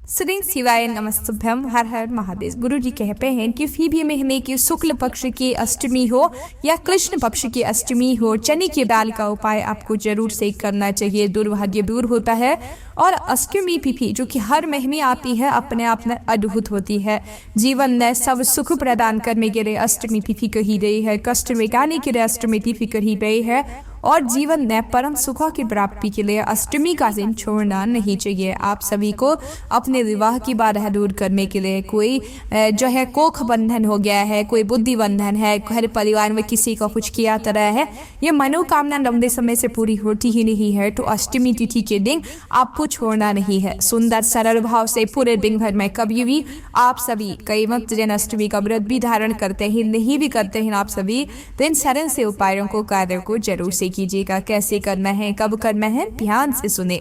श्री शिवाय नमस्तुभ्यम। हर हर महादेव। गुरु जी कहते हैं कि किसी भी महीने की शुक्ल पक्ष की अष्टमी हो या कृष्ण पक्ष की अष्टमी हो, चने की दाल का उपाय आपको जरूर से करना चाहिए। दुर्भाग्य दूर होता है। और अष्टमी तिथि जो कि हर महीने आती है, अपने आप में अद्भुत होती है। जीवन में सब सुख प्रदान करने के लिए अष्टमी तिथि कही गई है, कष्ट मिटाने के लिए अष्टमी तिथि कही गई है, और जीवन में परम सुखों की प्राप्ति के लिए अष्टमी का दिन छोड़ना नहीं चाहिए। आप सभी को अपने विवाह की बाधा दूर करने के लिए, कोई जो है कोख बंधन हो गया है, कोई बुद्धि बंधन है, घर परिवार में किसी का कुछ किया तरह है, ये मनोकामना लंबे समय से पूरी होती ही नहीं है, तो अष्टमी तिथि के दिन आपको छोड़ना नहीं है। सुंदर सरल भाव से पूरे दिन भर में कभी भी आप सभी कई वक्त जन अष्टमी का व्रत भी धारण करते हैं, नहीं भी करते हैं, आप सभी दिन सरल से उपायों को कार्यों को जरूर से कीजिएगा। कैसे करना है, कब करना है, ध्यान से सुने।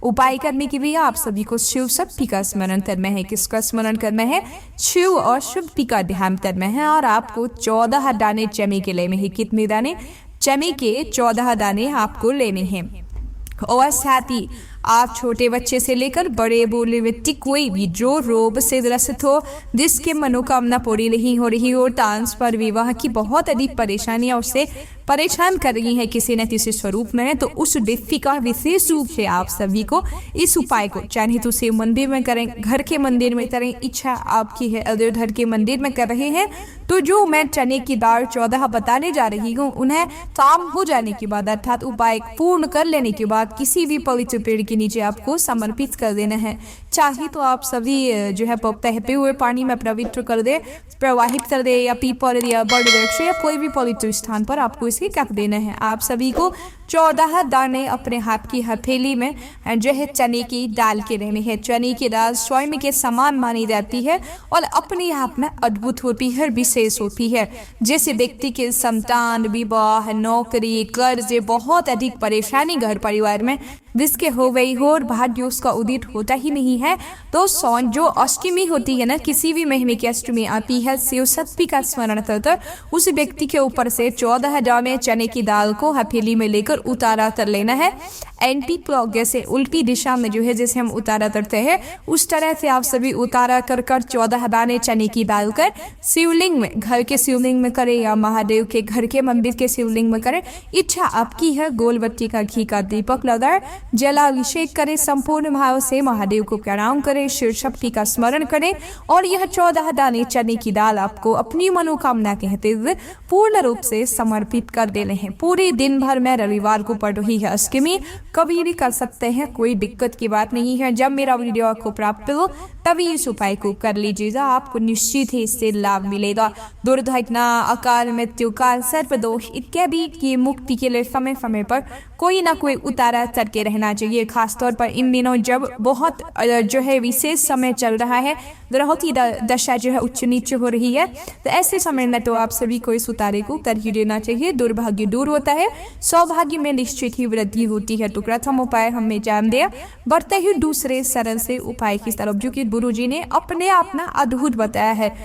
उपाय करने के लिए आप सभी को शिव शक्ति का स्मरण करना है। किसका स्मरण करना है? शिव और शक्ति का ध्यान करना है। और आपको 14 दाने चने के लेने हैं। कितने दाने? चने के 14 दाने आपको लेने हैं। और साथ ही आप छोटे बच्चे से लेकर बड़े बूढ़े व्यक्ति, कोई भी जो रोग से ग्रसित हो, जिसके मनोकामना पूरी नहीं हो रही हो, ट्रांसफर विवाह की बहुत अधिक परेशानियां उससे परेशान कर रही है किसी न किसी स्वरूप में, तो उस व्यक्ति का विशेष रूप से आप सभी को इस उपाय को चाहे तो शिव मंदिर में करें, घर के मंदिर में करें, इच्छा आपकी है अगर घर के मंदिर में कर रहे हैं तो जो मैं चने की दाल 14 बताने जा रही हूँ, उन्हें शाम हो जाने के बाद अर्थात उपाय पूर्ण कर लेने के बाद किसी भी पवित्र पेड़ के नीचे आपको समर्पित कर देना है। चाहे तो आप सभी जो है बहते हुए पानी में पवित्र कर दे, प्रवाहित कर दे, या पीपल या बड़ वृक्ष या कोई भी पवित्र स्थान पर आपको इसे रख देना है। आप सभी को 14 दाने अपने हाथ की हथेली में जो है चने की दाल के रहने हैं। चने की दाल स्वयं के समान मानी जाती है और अपने आप में अद्भुत होती है, विशेष होती है। जैसे व्यक्ति के संतान, विवाह, नौकरी, कर्ज, बहुत अधिक परेशानी घर परिवार में जिसके हो गई हो और भाग्य उसका उदित होता ही नहीं है, तो जो अष्टमी होती है ना, किसी भी महीने की अष्टमी आती है, शिव शक्ति का स्मरण कर उस व्यक्ति के ऊपर से 14 दाने चने की दाल को हथेली में लेकर उतारा कर लेना है। एंटी क्लॉक जैसे उल्टी दिशा में जो है जैसे हम उतारा करते हैं, उस तरह से आप सभी उतारा कर 14 दाने चने की दाल कर शिवलिंग में, घर के शिवलिंग में करें या महादेव के घर के मंदिर के शिवलिंग में करें, इच्छा आपकी है। गोल बत्ती का घी का दीपक लगाए, जलाभिषेक करें, संपूर्ण भाव से महादेव को प्रणाम करें, शिव शक्ति का स्मरण करें, और यह 14 दाने चने की दाल आपको अपनी मनोकामना कहते हुए पूर्ण रूप से समर्पित कर देने हैं। पूरे दिन भर में रविवार को पड़ रही है अष्टमी, कभी भी कर सकते हैं, कोई दिक्कत की बात नहीं है। जब मेरा वीडियो आपको प्राप्त हो तभी इस उपाय को कर लीजिएगा, आपको निश्चित ही इससे लाभ मिलेगा। दुर्घटना, अकाल मृत्यु, काल सर्पदोष इत्यादि की मुक्ति के लिए समय समय पर कोई ना कोई उतारा करके रहना चाहिए। खासतौर पर इन दिनों जब बहुत जो है विशेष समय चल रहा है, ग्रहों की दशा जो है उच्च नीच हो रही है, तो ऐसे समय में तो आप सभी को इस उतारे को कर ही देना चाहिए। दुर्भाग्य दूर होता है, सौभाग्य में निश्चित ही वृद्धि होती है। तो प्रथम उपाय हमें जान दिया, बढ़ते ही दूसरे सरल से उपाय की तरफ, जो कि गुरु जी ने अपने आप में अद्भुत बताया है।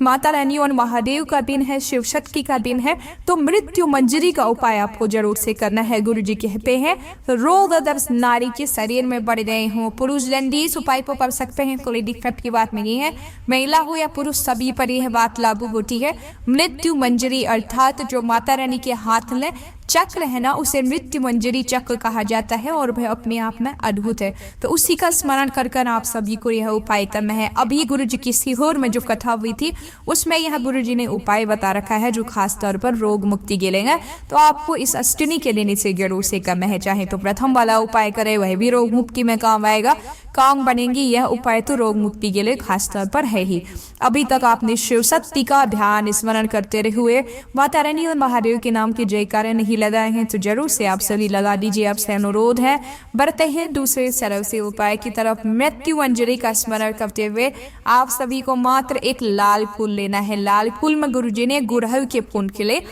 माता रानी और महादेव का दिन है, शिव शक्ति का दिन है, तो मृत्यु मंजरी का उपाय आपको जरूर से करना है। गुरु जी कहते हैं रोग दर्द नारी के शरीर में बढ़ गए हों, पुरुष दंडी इस उपाय को कर सकते हैं, कोई दिक्कत की बात नहीं है। महिला हो या पुरुष सभी पर यह बात लागू होती है। मृत्यु मंजरी अर्थात जो माता रानी के हाथ में चक्र है ना, उसे मृत्यु मंजरी चक्र कहा जाता है और वह अपने आप में अद्भुत है। तो उसी का स्मरण कर कर आप सभी को यह उपाय करना है। अभी गुरु जी की सीहोर में जो कथा हुई थी उसमें यह गुरु जी ने उपाय बता रखा है जो खास तौर पर रोग मुक्ति के लिए, तो आपको इस अष्टमी के दिन इसे जरूर से करना है। चाहे तो प्रथम वाला उपाय करें, वह भी रोग मुक्ति में काम आएगा, काम बनेंगी। यह उपाय तो रोग मुक्ति के लिए खास तौर पर है ही। अभी तक आपने शिव शक्ति का ध्यान स्मरण करते रहे हुए माता रानी और महादेव के नाम की जयकारे नहीं लगाए हैं, तो जरूर से आप सभी लगा दीजिए। आपसे अनुरोध है, बढ़ते हैं दूसरे सरल से उपाय की तरफ। मृत्यु मंजरी का स्मरण करते हुए आप सभी को मात्र एक लाल फूल लेना है। लाल फूल में गुरु जी ने गुड़हल के फूल के लिए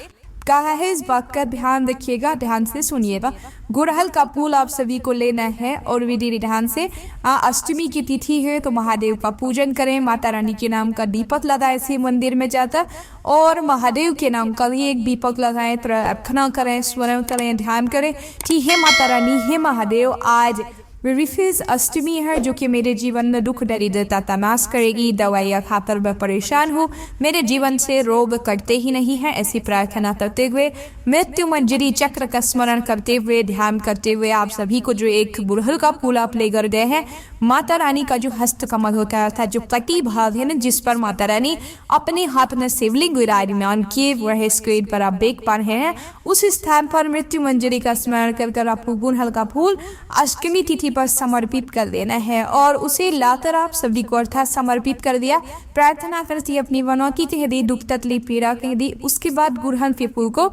कहा है, इस बात का ध्यान रखिएगा, ध्यान से सुनिएगा। गुड़हल का फूल आप सभी को लेना है और विधि विधान से अष्टमी की तिथि है तो महादेव का पूजन करें, माता रानी के नाम का दीपक लगाए शिव मंदिर में जाता, और महादेव के नाम का भी एक दीपक लगाएं, प्रार्थना करें, स्मरण करें, ध्यान करें कि हे माता रानी, हे महादेव, आज रिफिज अष्टमी है जो कि मेरे जीवन में दुख दरिद्रता तमाश करेगी। दवाइयाँ खाकर मैं परेशान हूँ, मेरे जीवन से रोग कटते ही नहीं है। ऐसी प्रार्थना करते हुए मृत्यु मंजरी चक्र का स्मरण करते हुए ध्यान करते हुए आप सभी को जो एक गुड़हल का फूल आप ले कर गए हैं, माता रानी का जो हस्त कमल होता है अर्थात जो कटी भाग है ना, जिस पर माता रानी अपने हाथ में शिवलिंग विराजमान किए वह स्क्रीन पर आप देख पा रहे हैं, उस स्थान पर मृत्यु मंजरी का स्मरण कर आपको गुड़हल का फूल अष्टमी तिथि पर समर्पित कर देना है और उसे लाकर आप सभी को अर्थात समर्पित कर दिया। प्रार्थना करती अपनी मनौती कह दी, दुख तकलीफ पीड़ा कह दी। उसके बाद गुड़हल के फूल को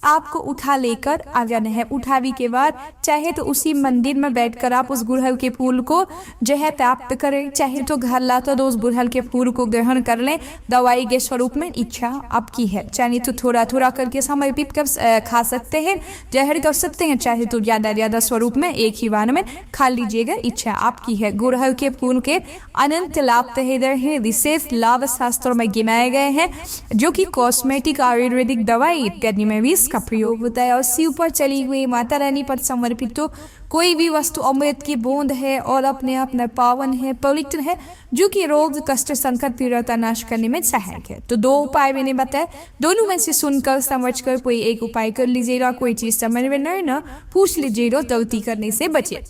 आपको उठा लेकर आ जाना है। उठावी के बाद चाहे तो उसी मंदिर में बैठकर आप उस गुड़हल के फूल को जो है प्राप्त करें, चाहे तो घर लाकर तो उस गुड़हल के फूल को ग्रहण कर लें दवाई के स्वरूप में, इच्छा आपकी है। चाहे तो थोड़ा थोड़ा करके समर्पित कर खा सकते हैं, जहर कर सकते हैं, चाहे तो ज्यादा स्वरूप में एक ही बार में खा लीजिएगा, इच्छा आपकी है। गुड़हल के फूल के अनंत लाभ हैं, विशेष लाभ शास्त्रों में गिनाए गए हैं जो कि कॉस्मेटिक आयुर्वेदिक दवाई इत्यादि में भी इसका प्रयोग होता है। और शिव पर चली हुई माता रानी पर समर्पित तो कोई भी वस्तु अमृत की बूंद है और अपने आप में पावन है, पवित्र है, जो कि रोग कष्ट संकट पीड़ा नाश करने में सहायक है। तो 2 उपाय मैंने बताया, दोनों में से सुनकर समझकर कोई एक उपाय कर लीजिएगा। कोई चीज समझ में नहीं ना पूछ लीजिएगा, गलती करने से बचे।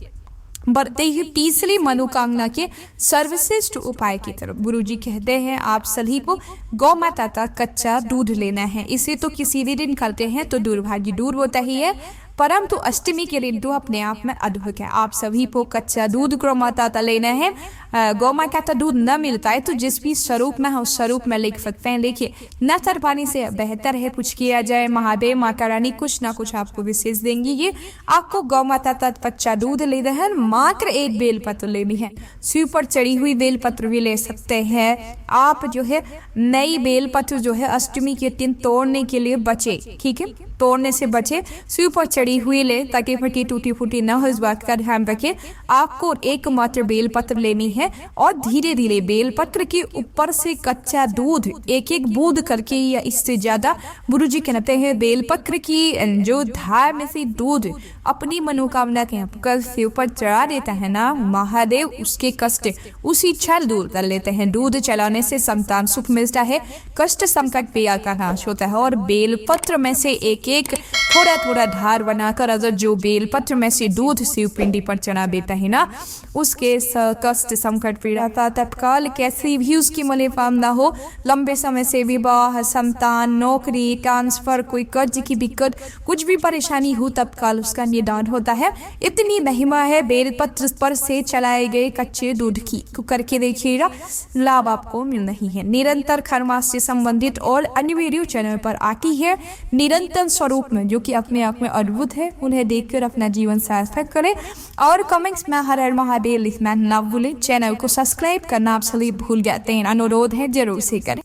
बढ़ते ही तीसरी मनोकामना के सर्वश्रेष्ठ उपाय की तरफ गुरुजी कहते हैं आप सभी को गौ माता का कच्चा दूध लेना है। इसे तो किसी भी दिन करते हैं तो दुर्भाग्य दूर होता ही है, परंतु अष्टमी के दिन तो अपने आप में अद्भुत है। आप सभी को कच्चा दूध गौ माता का लेना है। गौ माता का दूध न मिलता है तो जिस भी स्वरूप में है उस स्वरूप में लिख सकते हैं। देखिए नतर पानी से बेहतर है कुछ किया जाए। महादेव माता रानी कुछ ना कुछ आपको विशेष देंगी। ये आपको गौ माता का कच्चा दूध लेना है, मात्र 1 बेलपत्र लेनी है। शिव पर चढ़ी हुई बेलपत्र भी ले सकते हैं आप। जो है नई बेलपत्र जो है अष्टमी के दिन तोड़ने के लिए बचे, ठीक है, तोड़ने से बचे। शिव पर चढ़ी हुई ले ताकि फटी टूटी फूटी न हो, इस बात का ध्यान रखें। आपको एकमात्र बेलपत्र लेनी है और धीरे धीरे बेलपत्र के ऊपर से कच्चा दूध एक बूंद करके या इससे ज्यादा गुरुजी कहते हैं बेलपत्र की जो धार में से दूध अपनी मनोकामना के कर शिव पर चढ़ा देता है ना महादेव, उसके कष्ट उसी क्षण दूर कर लेते हैं। दूध चलाने से संतान सुख मिलता है, कष्ट संकट पीड़ा का नाश होता है। और बेलपत्र में से एक थोड़ा धार बनाकर अगर जो बेलपत्र में से दूध शिव पिंडी पर चढ़ा देता है ना, उसके कष्ट संकट पीड़ा का तत्काल कैसी भी उसकी मनोकामना हो, लंबे समय से विवाह, संतान, नौकरी, ट्रांसफर, कोई कर्ज की दिक्कत, कुछ भी परेशानी हो तत्काल उसका निदान होता है। इतनी महिमा है बेलपत्र पर से चलाए गए कच्चे दूध की, करके देखिएगा लाभ आपको मिल रही है। निरंतर खरमास से संबंधित और अन्य वीडियो चैनल पर आती है निरंतर स्वरूप में जो कि अपने आप में अद्भुत है। उन्हें देखकर अपना जीवन सार्थक करें और कमेंट्स में हर हर महादेव लिखना ना भूलें। चैनल को सब्सक्राइब करना आप सभी भूल जाते हैं, अनुरोध है जरूर से करें।